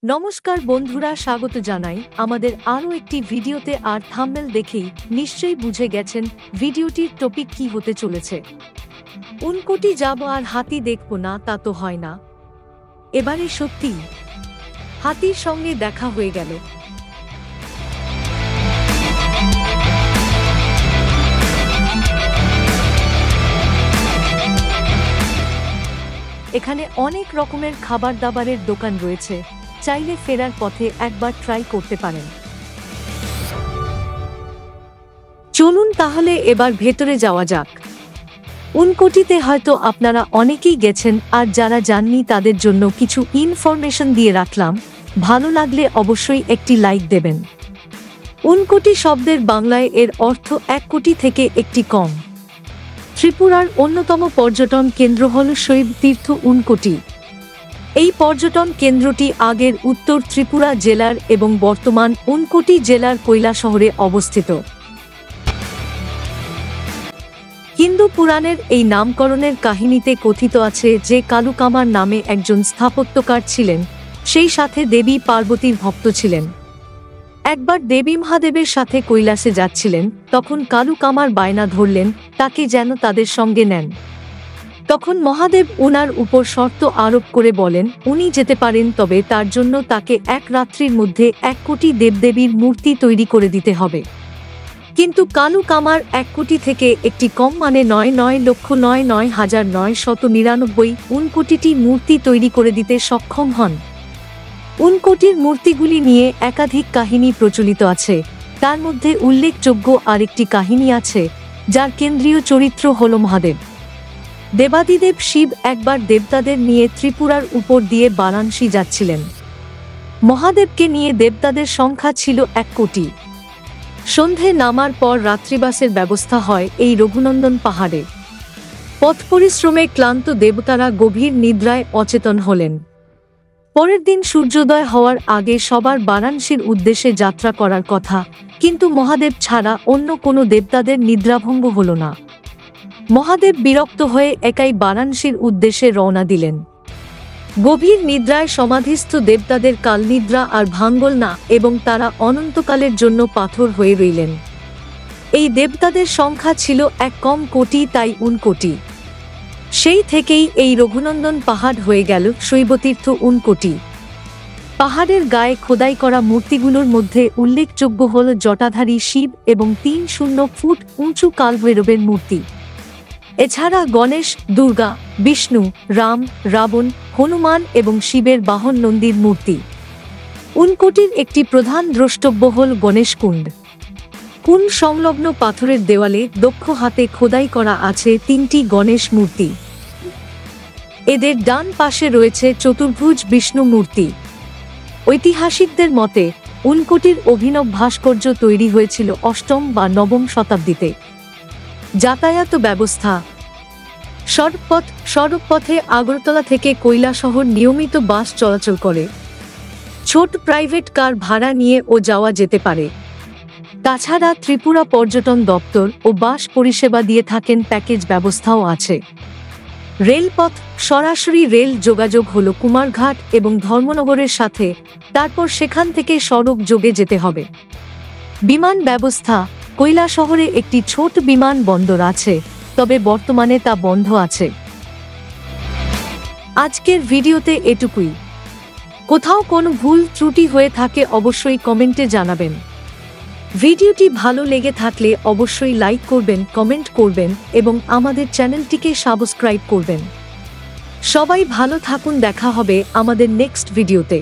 নমস্কার বন্ধুরা, স্বাগত জানাই আমাদের আরও একটি ভিডিওতে। আর থাম্বনেল দেখেই নিশ্চয়ই বুঝে গেছেন ভিডিওটির টপিক কি হতে চলেছে। উনকোটি যাব আর হাতি দেখব না, তা তো হয় না। এবারে সত্যি হাতির সঙ্গে দেখা হয়ে গেল। এখানে অনেক রকমের খাবার দাবারের দোকান রয়েছে, চাইলে ফেরার পথে একবার ট্রাই করতে পারেন। চলুন তাহলে এবার ভেতরে যাওয়া যাক। উনকোটিতে হয়তো আপনারা অনেকেই গেছেন, আর যারা যাননি তাদের জন্য কিছু ইনফরমেশন দিয়ে রাখলাম। ভালো লাগলে অবশ্যই একটি লাইক দেবেন। উনকোটি শব্দের বাংলায় এর অর্থ 1 কোটি থেকে একটি কম। ত্রিপুরার অন্যতম পর্যটন কেন্দ্র হল শৈব তীর্থ উনকোটি। এই পর্যটন কেন্দ্রটি আগের উত্তর ত্রিপুরা জেলার এবং বর্তমান উনকোটি জেলার কৈলাসহরে অবস্থিত। হিন্দু পুরাণের এই নামকরণের কাহিনীতে কথিত আছে যে কালুকামার নামে একজন স্থাপত্যকার ছিলেন, সেই সাথে দেবী পার্বতীর ভক্ত ছিলেন। একবার দেবী মহাদেবের সাথে কৈলাসে যাচ্ছিলেন, তখন কালুকামার বায়না ধরলেন তাকে যেন তাদের সঙ্গে নেন। তখন মহাদেব উনার উপর শর্ত আরোপ করে বলেন উনি যেতে পারেন, তবে তার জন্য তাকে 1 রাত্রির মধ্যে 1 কোটি দেবদেবীর মূর্তি তৈরি করে দিতে হবে। কিন্তু কালুকামার 1 কোটি থেকে একটি কম, মানে 9,999,999 উনকোটিটি মূর্তি তৈরি করে দিতে সক্ষম হন। উনকোটির মূর্তিগুলি নিয়ে একাধিক কাহিনী প্রচলিত আছে। তার মধ্যে উল্লেখযোগ্য আরেকটি কাহিনী আছে, যার কেন্দ্রীয় চরিত্র হল মহাদেব। দেবাদিদেব শিব একবার দেবতাদের নিয়ে ত্রিপুরার উপর দিয়ে বারাণসী যাচ্ছিলেন। মহাদেবকে নিয়ে দেবতাদের সংখ্যা ছিল 1 কোটি। সন্ধে নামার পর রাত্রিবাসের ব্যবস্থা হয় এই রঘুনন্দন পাহাড়ে। পথ পরিশ্রমে ক্লান্ত দেবতারা গভীর নিদ্রায় অচেতন হলেন। পরের দিন সূর্যোদয় হওয়ার আগে সবার বারাণসীর উদ্দেশ্যে যাত্রা করার কথা, কিন্তু মহাদেব ছাড়া অন্য কোনো দেবতাদের নিদ্রাভঙ্গ হল না। মহাদেব বিরক্ত হয়ে একাই বারাণসীর উদ্দেশ্যে রওনা দিলেন। গভীর নিদ্রায় সমাধিস্থ দেবতাদের কালনিদ্রা আর ভাঙ্গল না, এবং তারা অনন্তকালের জন্য পাথর হয়ে রইলেন। এই দেবতাদের সংখ্যা ছিল 1 কম কোটি, তাই উনকোটি। সেই থেকেই এই রঘুনন্দন পাহাড় হয়ে গেল শৈবতীর্থ উনকোটি। পাহাড়ের গায়ে খোদাই করা মূর্তিগুলোর মধ্যে উল্লেখযোগ্য হল জটাধারী শিব এবং 3 ফুট উঁচু কালভৈরবের মূর্তি। এছাড়া গণেশ, দুর্গা, বিষ্ণু, রাম, রাবণ, হনুমান এবং শিবের বাহন নন্দীর মূর্তি। উনকোটির একটি প্রধান দ্রষ্টব্য হল গণেশকুণ্ড। কুণ্ড সংলগ্ন পাথরের দেওয়ালে দক্ষ হাতে খোদাই করা আছে 3টি গণেশ মূর্তি। এদের ডান পাশে রয়েছে চতুর্ভুজ বিষ্ণু মূর্তি। ঐতিহাসিকদের মতে উনকোটির অভিনব ভাস্কর্য তৈরি হয়েছিল 8ম বা 9ম শতাব্দীতে। যাতায়াত ব্যবস্থা: সড়কপথে আগরতলা থেকে কৈলাসহর নিয়মিত বাস চলাচল করে। ছোট প্রাইভেট কার ভাড়া নিয়ে ও যাওয়া যেতে পারে। তাছাড়া ত্রিপুরা পর্যটন দপ্তর ও বাস পরিষেবা দিয়ে থাকেন, প্যাকেজ ব্যবস্থাও আছে। রেলপথ: সরাসরি রেল যোগাযোগ হল কুমারঘাট এবং ধর্মনগরের সাথে, তারপর সেখান থেকে সড়ক যোগে যেতে হবে। বিমান ব্যবস্থা: কৈলাসহরে একটি ছোট বিমান বন্দর আছে, তবে বর্তমানে তা বন্ধ আছে। আজকের ভিডিওতে এটুকুই। কোথাও কোনো ভুল ত্রুটি হয়ে থাকে অবশ্যই কমেন্টে জানাবেন। ভিডিওটি ভালো লেগে থাকলে অবশ্যই লাইক করবেন, কমেন্ট করবেন এবং আমাদের চ্যানেলটিকে সাবস্ক্রাইব করবেন। সবাই ভালো থাকুন, দেখা হবে আমাদের নেক্সট ভিডিওতে।